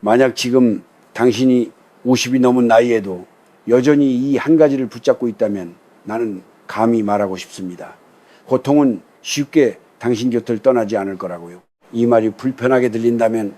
만약 지금 당신이 50이 넘은 나이에도 여전히 이 한 가지를 붙잡고 있다면 나는 감히 말하고 싶습니다. 고통은 쉽게 당신 곁을 떠나지 않을 거라고요. 이 말이 불편하게 들린다면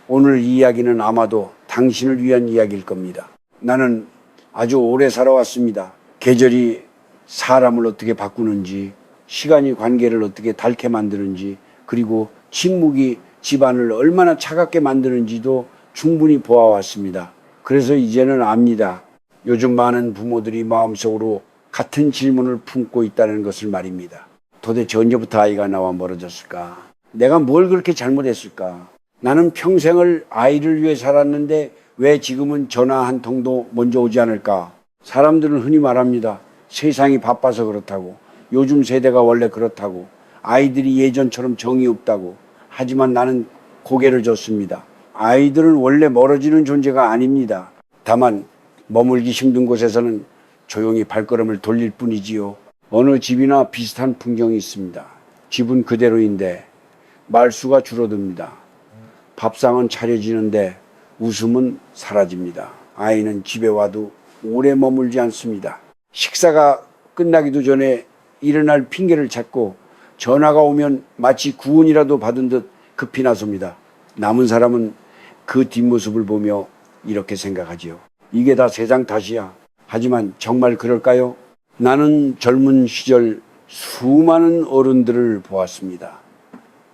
오늘 이 이야기는 아마도 당신을 위한 이야기일 겁니다. 나는 아주 오래 살아왔습니다. 계절이 사람을 어떻게 바꾸는지, 시간이 관계를 어떻게 닳게 만드는지, 그리고 침묵이 집안을 얼마나 차갑게 만드는지도 충분히 보아왔습니다. 그래서 이제는 압니다. 요즘 많은 부모들이 마음속으로 같은 질문을 품고 있다는 것을 말입니다. 도대체 언제부터 아이가 나와 멀어졌을까? 내가 뭘 그렇게 잘못했을까? 나는 평생을 아이를 위해 살았는데 왜 지금은 전화 한 통도 먼저 오지 않을까? 사람들은 흔히 말합니다. 세상이 바빠서 그렇다고, 요즘 세대가 원래 그렇다고, 아이들이 예전처럼 정이 없다고. 하지만 나는 고개를 젓습니다. 아이들은 원래 멀어지는 존재가 아닙니다. 다만 머물기 힘든 곳에서는 조용히 발걸음을 돌릴 뿐이지요. 어느 집이나 비슷한 풍경이 있습니다. 집은 그대로인데 말수가 줄어듭니다. 밥상은 차려지는데 웃음은 사라집니다. 아이는 집에 와도 오래 머물지 않습니다. 식사가 끝나기도 전에 일어날 핑계를 찾고 전화가 오면 마치 구원이라도 받은 듯 급히 나섭니다. 남은 사람은 그 뒷모습을 보며 이렇게 생각하지요. 이게 다 세상 탓이야. 하지만 정말 그럴까요? 나는 젊은 시절 수많은 어른들을 보았습니다.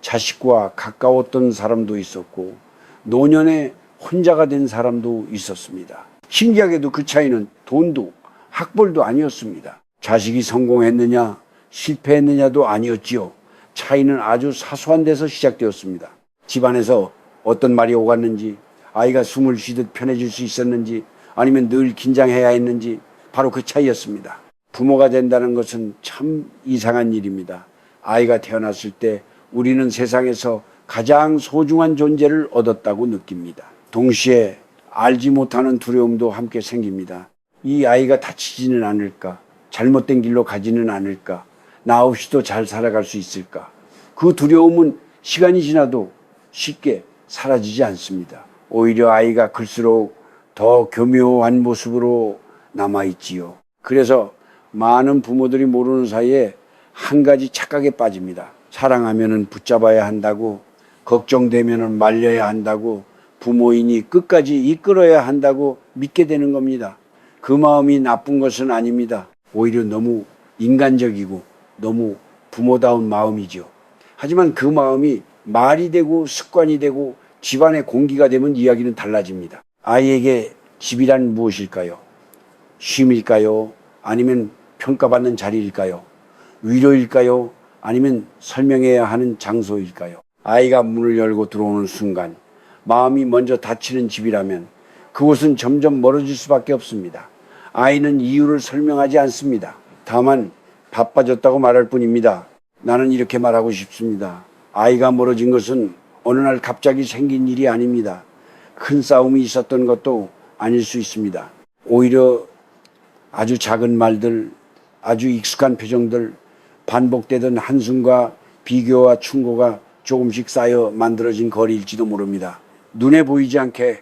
자식과 가까웠던 사람도 있었고 노년에 혼자가 된 사람도 있었습니다. 신기하게도 그 차이는 돈도 학벌도 아니었습니다. 자식이 성공했느냐 실패했느냐도 아니었지요. 차이는 아주 사소한 데서 시작되었습니다. 집안에서 어떤 말이 오갔는지, 아이가 숨을 쉬듯 편해질 수 있었는지, 아니면 늘 긴장해야 했는지, 바로 그 차이였습니다. 부모가 된다는 것은 참 이상한 일입니다. 아이가 태어났을 때 우리는 세상에서 가장 소중한 존재를 얻었다고 느낍니다. 동시에 알지 못하는 두려움도 함께 생깁니다. 이 아이가 다치지는 않을까? 잘못된 길로 가지는 않을까? 나 없이도 잘 살아갈 수 있을까? 그 두려움은 시간이 지나도 쉽게 사라지지 않습니다. 오히려 아이가 클수록 더 교묘한 모습으로 남아있지요. 그래서 많은 부모들이 모르는 사이에 한 가지 착각에 빠집니다. 사랑하면은 붙잡아야 한다고, 걱정되면은 말려야 한다고, 부모이니 끝까지 이끌어야 한다고 믿게 되는 겁니다. 그 마음이 나쁜 것은 아닙니다. 오히려 너무 인간적이고 너무 부모다운 마음이죠. 하지만 그 마음이 말이 되고 습관이 되고 집안의 공기가 되면 이야기는 달라집니다. 아이에게 집이란 무엇일까요? 쉼일까요? 아니면 평가받는 자리일까요? 위로일까요? 아니면 설명해야 하는 장소일까요? 아이가 문을 열고 들어오는 순간 마음이 먼저 닫히는 집이라면 그곳은 점점 멀어질 수밖에 없습니다. 아이는 이유를 설명하지 않습니다. 다만 바빠졌다고 말할 뿐입니다. 나는 이렇게 말하고 싶습니다. 아이가 멀어진 것은 어느 날 갑자기 생긴 일이 아닙니다. 큰 싸움이 있었던 것도 아닐 수 있습니다. 오히려 아주 작은 말들, 아주 익숙한 표정들, 반복되던 한숨과 비교와 충고가 조금씩 쌓여 만들어진 거리일지도 모릅니다. 눈에 보이지 않게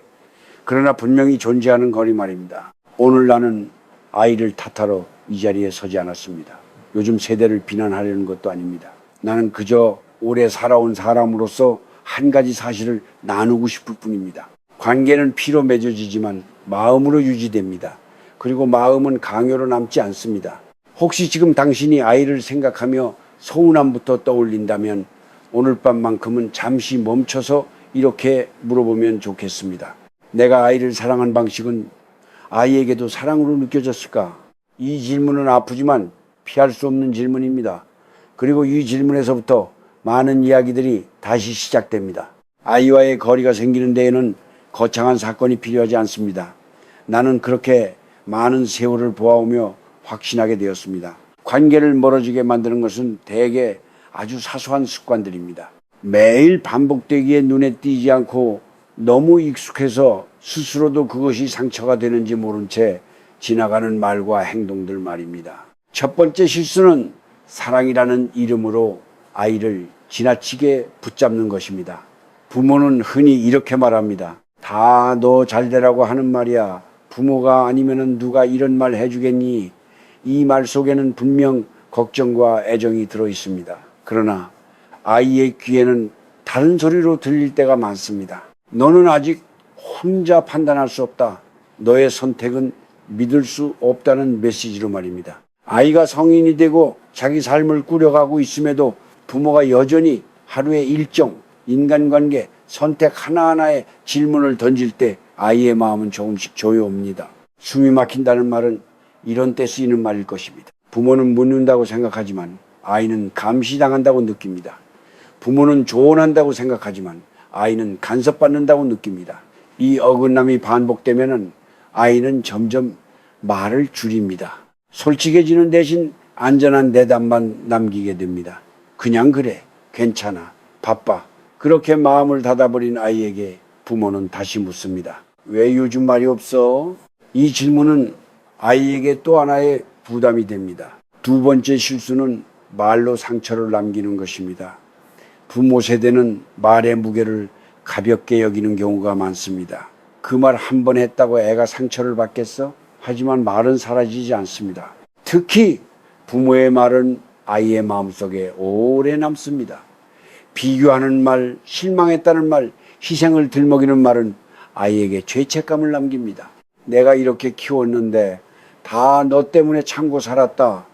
그러나 분명히 존재하는 거리 말입니다. 오늘 나는 아이를 탓하러 이 자리에 서지 않았습니다. 요즘 세대를 비난하려는 것도 아닙니다. 나는 그저 오래 살아온 사람으로서 한 가지 사실을 나누고 싶을 뿐입니다. 관계는 피로 맺어지지만 마음으로 유지됩니다. 그리고 마음은 강요로 남지 않습니다. 혹시 지금 당신이 아이를 생각하며 서운함부터 떠올린다면 오늘 밤만큼은 잠시 멈춰서 이렇게 물어보면 좋겠습니다. 내가 아이를 사랑한 방식은 아이에게도 사랑으로 느껴졌을까? 이 질문은 아프지만 피할 수 없는 질문입니다. 그리고 이 질문에서부터 많은 이야기들이 다시 시작됩니다. 아이와의 거리가 생기는 데에는 거창한 사건이 필요하지 않습니다. 나는 그렇게 많은 세월을 보아오며 확신하게 되었습니다. 관계를 멀어지게 만드는 것은 대개 아주 사소한 습관들입니다. 매일 반복되기에 눈에 띄지 않고 너무 익숙해서 스스로도 그것이 상처가 되는지 모른 채 지나가는 말과 행동들 말입니다. 첫 번째 실수는 사랑이라는 이름으로 아이를 지나치게 붙잡는 것입니다. 부모는 흔히 이렇게 말합니다. 다 너 잘되라고 하는 말이야. 부모가 아니면은 누가 이런 말 해주겠니? 이 말 속에는 분명 걱정과 애정이 들어 있습니다. 그러나 아이의 귀에는 다른 소리로 들릴 때가 많습니다. 너는 아직 혼자 판단할 수 없다. 너의 선택은 믿을 수 없다는 메시지로 말입니다. 아이가 성인이 되고 자기 삶을 꾸려가고 있음에도 부모가 여전히 하루의 일정, 인간관계, 선택 하나하나에 질문을 던질 때 아이의 마음은 조금씩 조여옵니다. 숨이 막힌다는 말은 이런 때 쓰이는 말일 것입니다. 부모는 묻는다고 생각하지만 아이는 감시당한다고 느낍니다. 부모는 조언한다고 생각하지만 아이는 간섭받는다고 느낍니다. 이 어긋남이 반복되면 아이는 점점 말을 줄입니다. 솔직해지는 대신 안전한 대답만 남기게 됩니다. 그냥 그래, 괜찮아, 바빠. 그렇게 마음을 닫아버린 아이에게 부모는 다시 묻습니다. 왜 요즘 말이 없어? 이 질문은 아이에게 또 하나의 부담이 됩니다. 두 번째 실수는 말로 상처를 남기는 것입니다. 부모 세대는 말의 무게를 가볍게 여기는 경우가 많습니다. 그 말 한 번 했다고 애가 상처를 받겠어? 하지만 말은 사라지지 않습니다. 특히 부모의 말은 아이의 마음속에 오래 남습니다. 비교하는 말, 실망했다는 말, 희생을 들먹이는 말은 아이에게 죄책감을 남깁니다. 내가 이렇게 키웠는데 다 너 때문에 참고 살았다.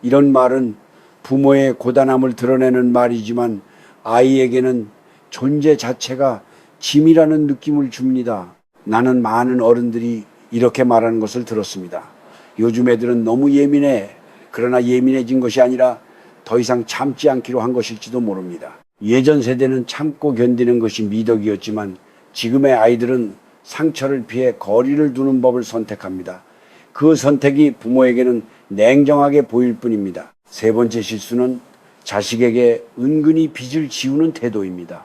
이런 말은 부모의 고단함을 드러내는 말이지만 아이에게는 존재 자체가 짐이라는 느낌을 줍니다. 나는 많은 어른들이 이렇게 말하는 것을 들었습니다. 요즘 애들은 너무 예민해. 그러나 예민해진 것이 아니라 더 이상 참지 않기로 한 것일지도 모릅니다. 예전 세대는 참고 견디는 것이 미덕이었지만 지금의 아이들은 상처를 피해 거리를 두는 법을 선택합니다. 그 선택이 부모에게는 냉정하게 보일 뿐입니다. 세 번째 실수는 자식에게 은근히 빚을 지우는 태도입니다.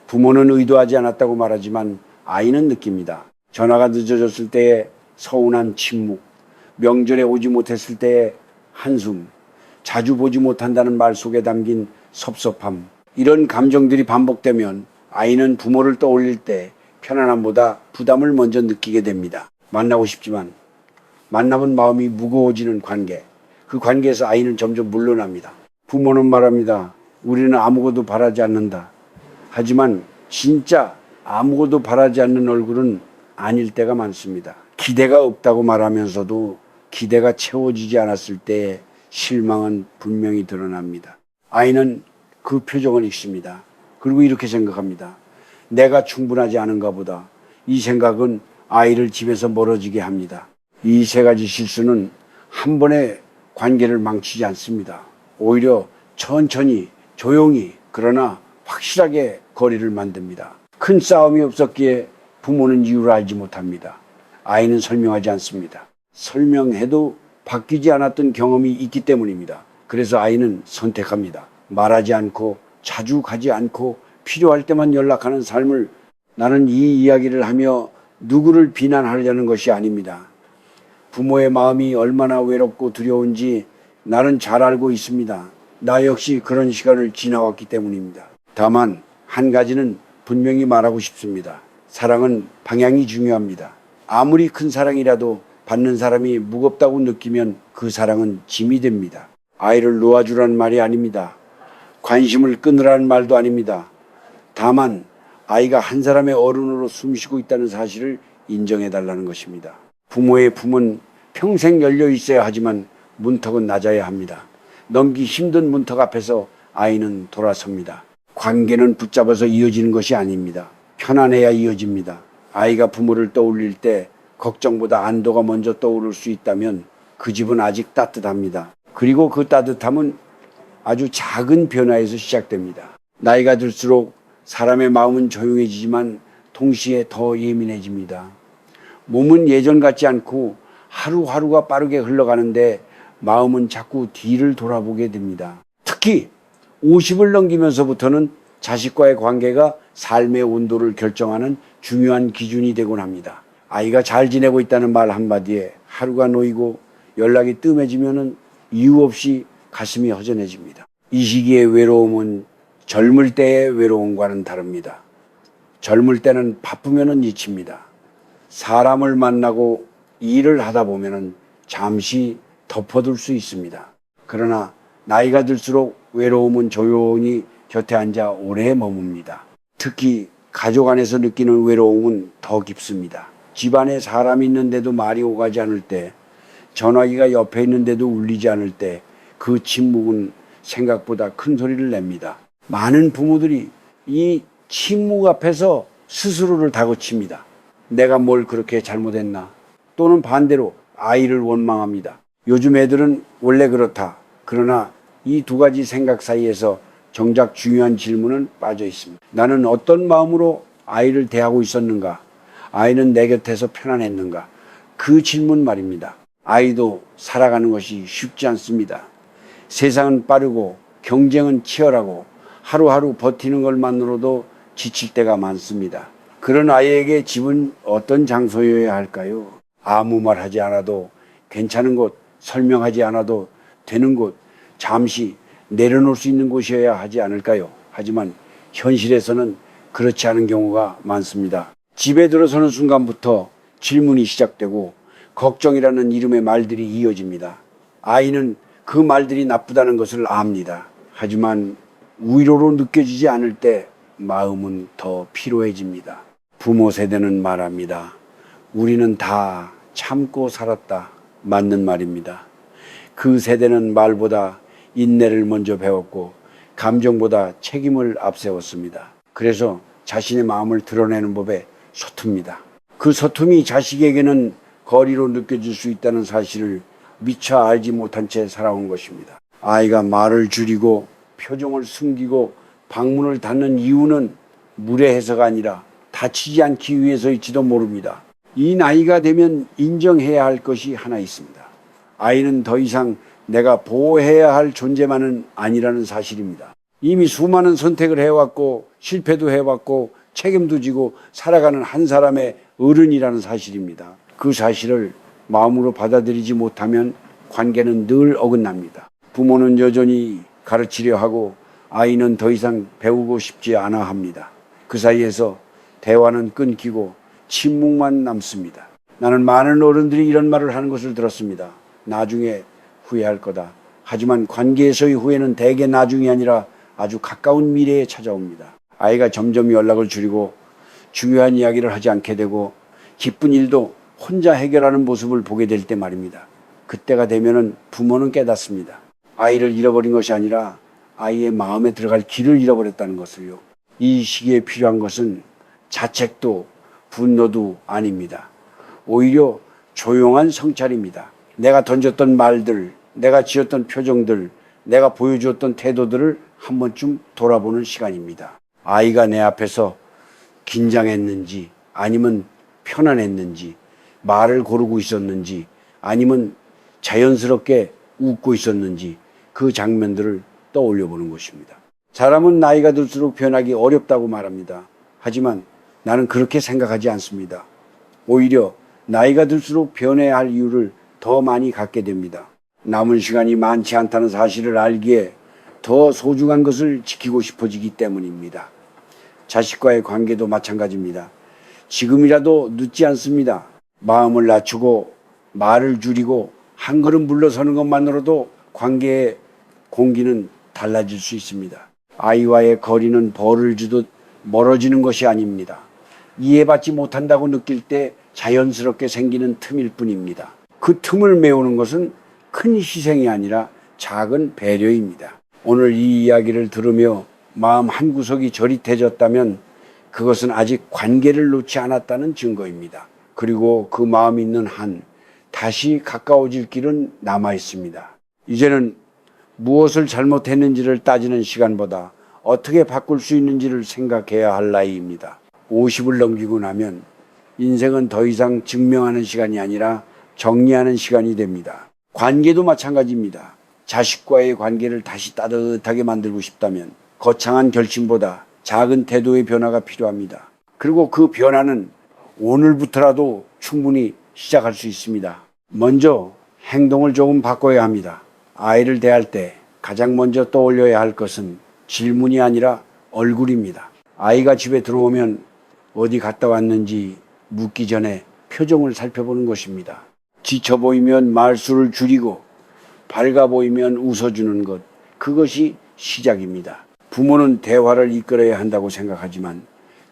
부모는 의도하지 않았다고 말하지만 아이는 느낍니다. 전화가 늦어졌을 때의 서운한 침묵, 명절에 오지 못했을 때의 한숨, 자주 보지 못한다는 말 속에 담긴 섭섭함, 이런 감정들이 반복되면 아이는 부모를 떠올릴 때 편안함보다 부담을 먼저 느끼게 됩니다. 만나고 싶지만 만나본 마음이 무거워지는 관계, 그 관계에서 아이는 점점 물러납니다. 부모는 말합니다. 우리는 아무것도 바라지 않는다. 하지만 진짜 아무것도 바라지 않는 얼굴은 아닐 때가 많습니다. 기대가 없다고 말하면서도 기대가 채워지지 않았을 때의 실망은 분명히 드러납니다. 아이는 그 표정을 읽습니다. 그리고 이렇게 생각합니다. 내가 충분하지 않은가 보다. 이 생각은 아이를 집에서 멀어지게 합니다. 이 세 가지 실수는 한 번에 관계를 망치지 않습니다. 오히려 천천히, 조용히, 그러나 확실하게 거리를 만듭니다. 큰 싸움이 없었기에 부모는 이유를 알지 못합니다. 아이는 설명하지 않습니다. 설명해도 바뀌지 않았던 경험이 있기 때문입니다. 그래서 아이는 선택합니다. 말하지 않고 자주 가지 않고 필요할 때만 연락하는 삶을. 나는 이 이야기를 하며 누구를 비난하려는 것이 아닙니다. 부모의 마음이 얼마나 외롭고 두려운지 나는 잘 알고 있습니다. 나 역시 그런 시간을 지나왔기 때문입니다. 다만 한 가지는 분명히 말하고 싶습니다. 사랑은 방향이 중요합니다. 아무리 큰 사랑이라도 받는 사람이 무겁다고 느끼면 그 사랑은 짐이 됩니다. 아이를 놓아주라는 말이 아닙니다. 관심을 끊으라는 말도 아닙니다. 다만 아이가 한 사람의 어른으로 숨쉬고 있다는 사실을 인정해달라는 것입니다. 부모의 품은 평생 열려 있어야 하지만 문턱은 낮아야 합니다. 넘기 힘든 문턱 앞에서 아이는 돌아섭니다. 관계는 붙잡아서 이어지는 것이 아닙니다. 편안해야 이어집니다. 아이가 부모를 떠올릴 때 걱정보다 안도가 먼저 떠오를 수 있다면 그 집은 아직 따뜻합니다. 그리고 그 따뜻함은 아주 작은 변화에서 시작됩니다. 나이가 들수록 사람의 마음은 조용해지지만 동시에 더 예민해집니다. 몸은 예전 같지 않고 하루하루가 빠르게 흘러가는데 마음은 자꾸 뒤를 돌아보게 됩니다. 특히 50을 넘기면서부터는 자식과의 관계가 삶의 온도를 결정하는 중요한 기준이 되곤 합니다. 아이가 잘 지내고 있다는 말 한마디에 하루가 놓이고 연락이 뜸해지면 이유 없이 가슴이 허전해집니다. 이 시기의 외로움은 젊을 때의 외로움과는 다릅니다. 젊을 때는 바쁘면은 잊힙니다. 사람을 만나고 일을 하다 보면은 잠시 덮어둘 수 있습니다. 그러나 나이가 들수록 외로움은 조용히 곁에 앉아 오래 머뭅니다. 특히 가족 안에서 느끼는 외로움은 더 깊습니다. 집안에 사람이 있는데도 말이 오가지 않을 때, 전화기가 옆에 있는데도 울리지 않을 때 그 침묵은 생각보다 큰 소리를 냅니다. 많은 부모들이 이 침묵 앞에서 스스로를 다그칩니다. 내가 뭘 그렇게 잘못했나? 또는 반대로 아이를 원망합니다. 요즘 애들은 원래 그렇다. 그러나 이 두 가지 생각 사이에서 정작 중요한 질문은 빠져 있습니다. 나는 어떤 마음으로 아이를 대하고 있었는가? 아이는 내 곁에서 편안했는가? 그 질문 말입니다. 아이도 살아가는 것이 쉽지 않습니다. 세상은 빠르고 경쟁은 치열하고 하루하루 버티는 것만으로도 지칠 때가 많습니다. 그런 아이에게 집은 어떤 장소여야 할까요? 아무 말 하지 않아도 괜찮은 곳, 설명하지 않아도 되는 곳, 잠시 내려놓을 수 있는 곳이어야 하지 않을까요? 하지만 현실에서는 그렇지 않은 경우가 많습니다. 집에 들어서는 순간부터 질문이 시작되고 걱정이라는 이름의 말들이 이어집니다. 아이는 그 말들이 나쁘다는 것을 압니다. 하지만 위로로 느껴지지 않을 때 마음은 더 피로해집니다. 부모 세대는 말합니다. 우리는 다 참고 살았다. 맞는 말입니다. 그 세대는 말보다 인내를 먼저 배웠고 감정보다 책임을 앞세웠습니다. 그래서 자신의 마음을 드러내는 법에 서툽니다. 그 서툼이 자식에게는 거리로 느껴질 수 있다는 사실을 미처 알지 못한 채 살아온 것입니다. 아이가 말을 줄이고 표정을 숨기고 방문을 닫는 이유는 무례해서가 아니라 다치지 않기 위해서일지도 모릅니다. 이 나이가 되면 인정해야 할 것이 하나 있습니다. 아이는 더 이상 내가 보호해야 할 존재만은 아니라는 사실입니다. 이미 수많은 선택을 해왔고 실패도 해왔고 책임도 지고 살아가는 한 사람의 어른이라는 사실입니다. 그 사실을 마음으로 받아들이지 못하면 관계는 늘 어긋납니다. 부모는 여전히 가르치려 하고 아이는 더 이상 배우고 싶지 않아 합니다. 그 사이에서 대화는 끊기고 침묵만 남습니다. 나는 많은 어른들이 이런 말을 하는 것을 들었습니다. 나중에 후회할 거다. 하지만 관계에서의 후회는 대개 나중이 아니라 아주 가까운 미래에 찾아옵니다. 아이가 점점 연락을 줄이고 중요한 이야기를 하지 않게 되고 기쁜 일도 혼자 해결하는 모습을 보게 될 때 말입니다. 그때가 되면은 부모는 깨닫습니다. 아이를 잃어버린 것이 아니라 아이의 마음에 들어갈 길을 잃어버렸다는 것을요. 이 시기에 필요한 것은 자책도 분노도 아닙니다. 오히려 조용한 성찰입니다. 내가 던졌던 말들, 내가 지었던 표정들, 내가 보여주었던 태도들을 한 번쯤 돌아보는 시간입니다. 아이가 내 앞에서 긴장했는지 아니면 편안했는지, 말을 고르고 있었는지 아니면 자연스럽게 웃고 있었는지 그 장면들을 떠올려 보는 것입니다. 사람은 나이가 들수록 변하기 어렵다고 말합니다. 하지만 나는 그렇게 생각하지 않습니다. 오히려 나이가 들수록 변해야 할 이유를 더 많이 갖게 됩니다. 남은 시간이 많지 않다는 사실을 알기에 더 소중한 것을 지키고 싶어지기 때문입니다. 자식과의 관계도 마찬가지입니다. 지금이라도 늦지 않습니다. 마음을 낮추고 말을 줄이고 한 걸음 물러서는 것만으로도 관계의 공기는 달라질 수 있습니다. 아이와의 거리는 벌을 주듯 멀어지는 것이 아닙니다. 이해받지 못한다고 느낄 때 자연스럽게 생기는 틈일 뿐입니다. 그 틈을 메우는 것은 큰 희생이 아니라 작은 배려입니다. 오늘 이 이야기를 들으며 마음 한구석이 저릿해졌다면 그것은 아직 관계를 놓지 않았다는 증거입니다. 그리고 그 마음이 있는 한 다시 가까워질 길은 남아 있습니다. 이제는 무엇을 잘못했는지를 따지는 시간보다 어떻게 바꿀 수 있는지를 생각해야 할 나이입니다. 50을 넘기고 나면 인생은 더 이상 증명하는 시간이 아니라 정리하는 시간이 됩니다. 관계도 마찬가지입니다. 자식과의 관계를 다시 따뜻하게 만들고 싶다면 거창한 결심보다 작은 태도의 변화가 필요합니다. 그리고 그 변화는 오늘부터라도 충분히 시작할 수 있습니다. 먼저 행동을 조금 바꿔야 합니다. 아이를 대할 때 가장 먼저 떠올려야 할 것은 질문이 아니라 얼굴입니다. 아이가 집에 들어오면 어디 갔다 왔는지 묻기 전에 표정을 살펴보는 것입니다. 지쳐 보이면 말수를 줄이고 밝아 보이면 웃어주는 것, 그것이 시작입니다. 부모는 대화를 이끌어야 한다고 생각하지만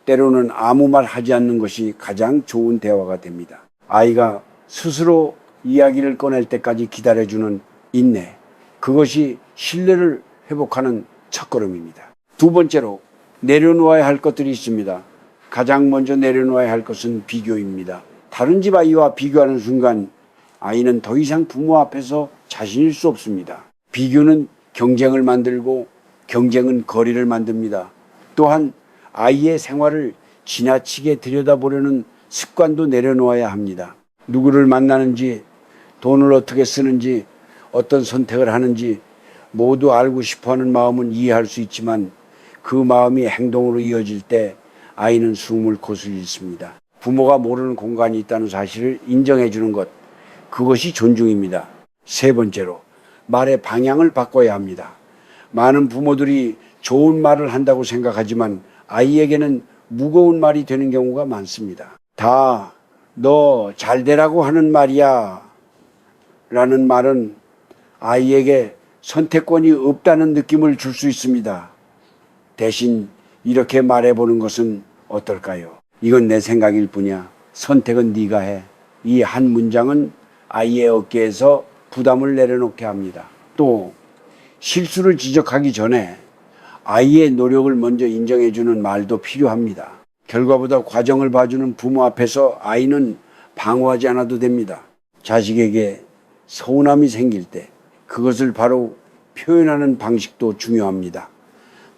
때로는 아무 말 하지 않는 것이 가장 좋은 대화가 됩니다. 아이가 스스로 이야기를 꺼낼 때까지 기다려주는 인내, 그것이 신뢰를 회복하는 첫걸음입니다. 두 번째로 내려놓아야 할 것들이 있습니다. 가장 먼저 내려놓아야 할 것은 비교입니다. 다른 집 아이와 비교하는 순간 아이는 더 이상 부모 앞에서 자신일 수 없습니다. 비교는 경쟁을 만들고 경쟁은 거리를 만듭니다. 또한 아이의 생활을 지나치게 들여다보려는 습관도 내려놓아야 합니다. 누구를 만나는지, 돈을 어떻게 쓰는지, 어떤 선택을 하는지 모두 알고 싶어하는 마음은 이해할 수 있지만 그 마음이 행동으로 이어질 때 아이는 숨을 고슬 잃습니다. 부모가 모르는 공간이 있다는 사실을 인정해 주는 것, 그것이 존중입니다. 세 번째로 말의 방향을 바꿔야 합니다. 많은 부모들이 좋은 말을 한다고 생각하지만 아이에게는 무거운 말이 되는 경우가 많습니다. 다 너 잘되라고 하는 말이야 라는 말은 아이에게 선택권이 없다는 느낌을 줄 수 있습니다. 대신 이렇게 말해보는 것은 어떨까요? 이건 내 생각일 뿐이야. 선택은 네가 해. 이 한 문장은 아이의 어깨에서 부담을 내려놓게 합니다. 또 실수를 지적하기 전에 아이의 노력을 먼저 인정해주는 말도 필요합니다. 결과보다 과정을 봐주는 부모 앞에서 아이는 방어하지 않아도 됩니다. 자식에게 서운함이 생길 때 그것을 바로 표현하는 방식도 중요합니다.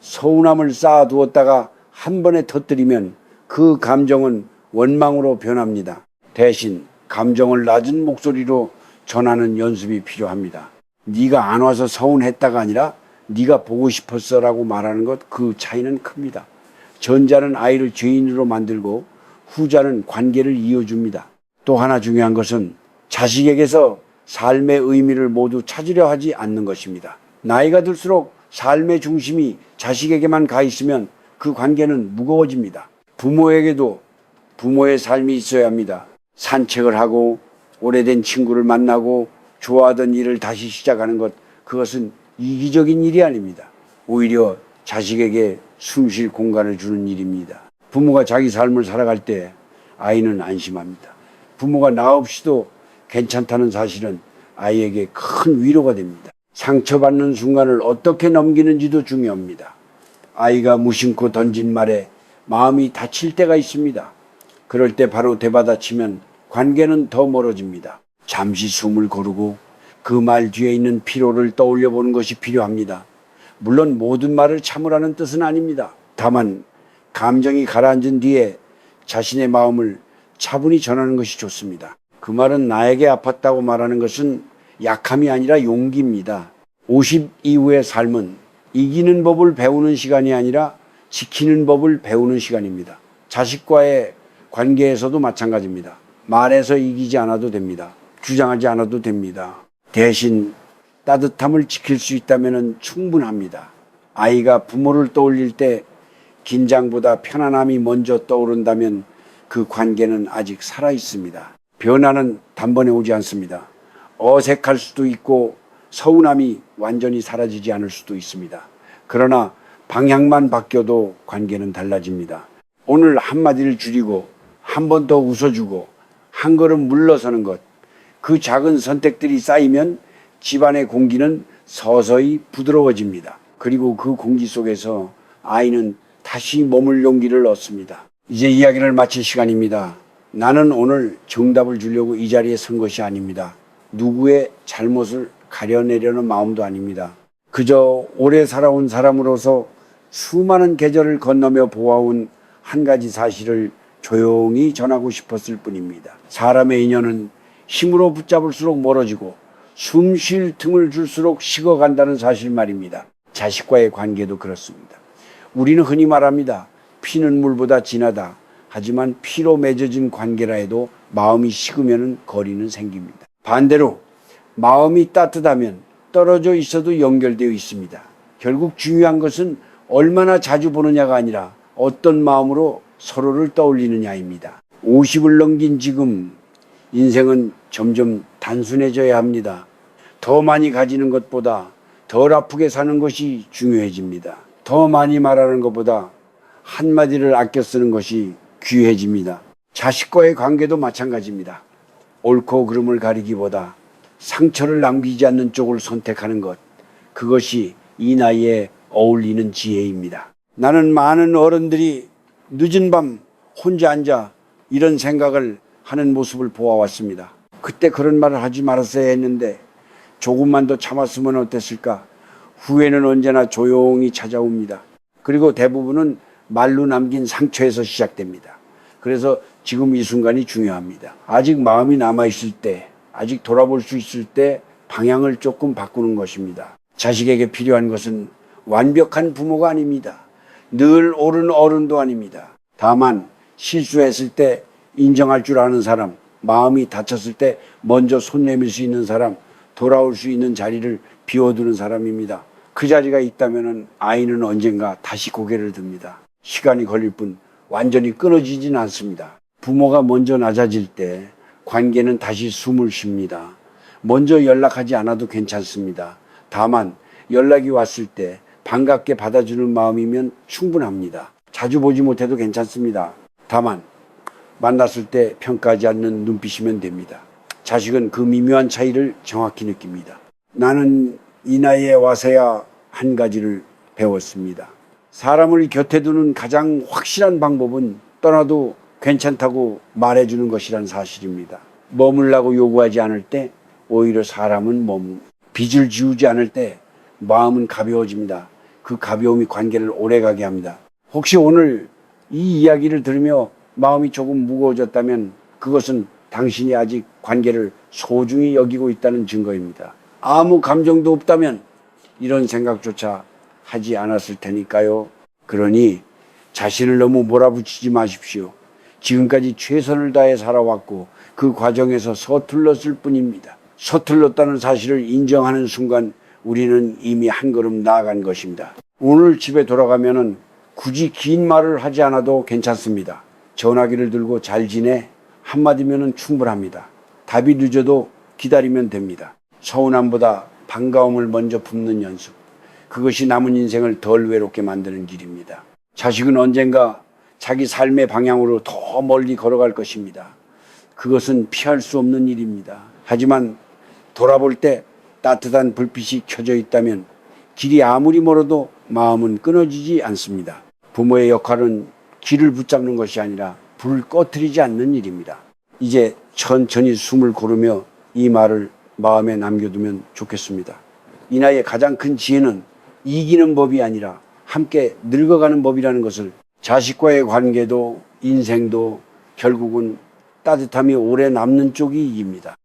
서운함을 쌓아두었다가 한 번에 터뜨리면 그 감정은 원망으로 변합니다. 대신 감정을 낮은 목소리로 전하는 연습이 필요합니다. 네가 안 와서 서운했다가 아니라 네가 보고 싶었어 라고 말하는 것, 그 차이는 큽니다. 전자는 아이를 죄인으로 만들고 후자는 관계를 이어줍니다. 또 하나 중요한 것은 자식에게서 삶의 의미를 모두 찾으려 하지 않는 것입니다. 나이가 들수록 삶의 중심이 자식에게만 가 있으면 그 관계는 무거워집니다. 부모에게도 부모의 삶이 있어야 합니다. 산책을 하고 오래된 친구를 만나고 좋아하던 일을 다시 시작하는 것, 그것은 이기적인 일이 아닙니다. 오히려 자식에게 숨 쉴 공간을 주는 일입니다. 부모가 자기 삶을 살아갈 때 아이는 안심합니다. 부모가 나 없이도 괜찮다는 사실은 아이에게 큰 위로가 됩니다. 상처받는 순간을 어떻게 넘기는지도 중요합니다. 아이가 무심코 던진 말에 마음이 다칠 때가 있습니다. 그럴 때 바로 되받아치면 관계는 더 멀어집니다. 잠시 숨을 고르고 그 말 뒤에 있는 피로를 떠올려 보는 것이 필요합니다. 물론 모든 말을 참으라는 뜻은 아닙니다. 다만 감정이 가라앉은 뒤에 자신의 마음을 차분히 전하는 것이 좋습니다. 그 말은 나에게 아팠다고 말하는 것은 약함이 아니라 용기입니다. 50 이후의 삶은 이기는 법을 배우는 시간이 아니라 지키는 법을 배우는 시간입니다. 자식과의 관계에서도 마찬가지입니다. 말해서 이기지 않아도 됩니다. 주장하지 않아도 됩니다. 대신 따뜻함을 지킬 수 있다면 충분합니다. 아이가 부모를 떠올릴 때 긴장보다 편안함이 먼저 떠오른다면 그 관계는 아직 살아있습니다. 변화는 단번에 오지 않습니다. 어색할 수도 있고 서운함이 완전히 사라지지 않을 수도 있습니다. 그러나 방향만 바뀌어도 관계는 달라집니다. 오늘 한마디를 줄이고 한 번 더 웃어주고 한 걸음 물러서는 것, 그 작은 선택들이 쌓이면 집안의 공기는 서서히 부드러워집니다. 그리고 그 공기 속에서 아이는 다시 머물 용기를 얻습니다. 이제 이야기를 마칠 시간입니다. 나는 오늘 정답을 주려고 이 자리에 선 것이 아닙니다. 누구의 잘못을 가려내려는 마음도 아닙니다. 그저 오래 살아온 사람으로서 수많은 계절을 건너며 보아온 한 가지 사실을 조용히 전하고 싶었을 뿐입니다. 사람의 인연은 힘으로 붙잡을수록 멀어지고 숨 쉴 틈을 줄수록 식어간다는 사실 말입니다. 자식과의 관계도 그렇습니다. 우리는 흔히 말합니다. 피는 물보다 진하다. 하지만 피로 맺어진 관계라 해도 마음이 식으면 거리는 생깁니다. 반대로 마음이 따뜻하면 떨어져 있어도 연결되어 있습니다. 결국 중요한 것은 얼마나 자주 보느냐가 아니라 어떤 마음으로 서로를 떠올리느냐입니다. 50을 넘긴 지금 인생은 점점 단순해져야 합니다. 더 많이 가지는 것보다 덜 아프게 사는 것이 중요해집니다. 더 많이 말하는 것보다 한마디를 아껴 쓰는 것이 귀해집니다. 자식과의 관계도 마찬가지입니다. 옳고 그름을 가리기보다 상처를 남기지 않는 쪽을 선택하는 것, 그것이 이 나이에 어울리는 지혜입니다. 나는 많은 어른들이 늦은 밤 혼자 앉아 이런 생각을 하는 모습을 보아왔습니다. 그때 그런 말을 하지 말았어야 했는데 조금만 더 참았으면 어땠을까? 후회는 언제나 조용히 찾아옵니다. 그리고 대부분은 말로 남긴 상처에서 시작됩니다. 그래서 지금 이 순간이 중요합니다. 아직 마음이 남아있을 때, 아직 돌아볼 수 있을 때 방향을 조금 바꾸는 것입니다. 자식에게 필요한 것은 완벽한 부모가 아닙니다. 늘 옳은 어른도 아닙니다. 다만 실수했을 때 인정할 줄 아는 사람, 마음이 다쳤을 때 먼저 손 내밀 수 있는 사람, 돌아올 수 있는 자리를 비워두는 사람입니다. 그 자리가 있다면 아이는 언젠가 다시 고개를 듭니다. 시간이 걸릴 뿐 완전히 끊어지진 않습니다. 부모가 먼저 낮아질 때 관계는 다시 숨을 쉽니다. 먼저 연락하지 않아도 괜찮습니다. 다만 연락이 왔을 때 반갑게 받아주는 마음이면 충분합니다. 자주 보지 못해도 괜찮습니다. 다만 만났을 때 평가하지 않는 눈빛이면 됩니다. 자식은 그 미묘한 차이를 정확히 느낍니다. 나는 이 나이에 와서야 한 가지를 배웠습니다. 사람을 곁에 두는 가장 확실한 방법은 떠나도 괜찮다고 말해주는 것이란 사실입니다. 머물라고 요구하지 않을 때 오히려 사람은 빚을 지우지 않을 때 마음은 가벼워집니다. 그 가벼움이 관계를 오래가게 합니다. 혹시 오늘 이 이야기를 들으며 마음이 조금 무거워졌다면 그것은 당신이 아직 관계를 소중히 여기고 있다는 증거입니다. 아무 감정도 없다면 이런 생각조차 하지 않았을 테니까요. 그러니 자신을 너무 몰아붙이지 마십시오. 지금까지 최선을 다해 살아왔고 그 과정에서 서툴렀을 뿐입니다. 서툴렀다는 사실을 인정하는 순간 우리는 이미 한 걸음 나아간 것입니다. 오늘 집에 돌아가면은 굳이 긴 말을 하지 않아도 괜찮습니다. 전화기를 들고 잘 지내? 한마디면은 충분합니다. 답이 늦어도 기다리면 됩니다. 서운함보다 반가움을 먼저 품는 연습. 그것이 남은 인생을 덜 외롭게 만드는 길입니다. 자식은 언젠가 자기 삶의 방향으로 더 멀리 걸어갈 것입니다. 그것은 피할 수 없는 일입니다. 하지만 돌아볼 때 따뜻한 불빛이 켜져 있다면 길이 아무리 멀어도 마음은 끊어지지 않습니다. 부모의 역할은 길을 붙잡는 것이 아니라 불을 꺼뜨리지 않는 일입니다. 이제 천천히 숨을 고르며 이 말을 마음에 남겨두면 좋겠습니다. 이 나이의 가장 큰 지혜는 이기는 법이 아니라 함께 늙어가는 법이라는 것을, 자식과의 관계도 인생도 결국은 따뜻함이 오래 남는 쪽이 이깁니다.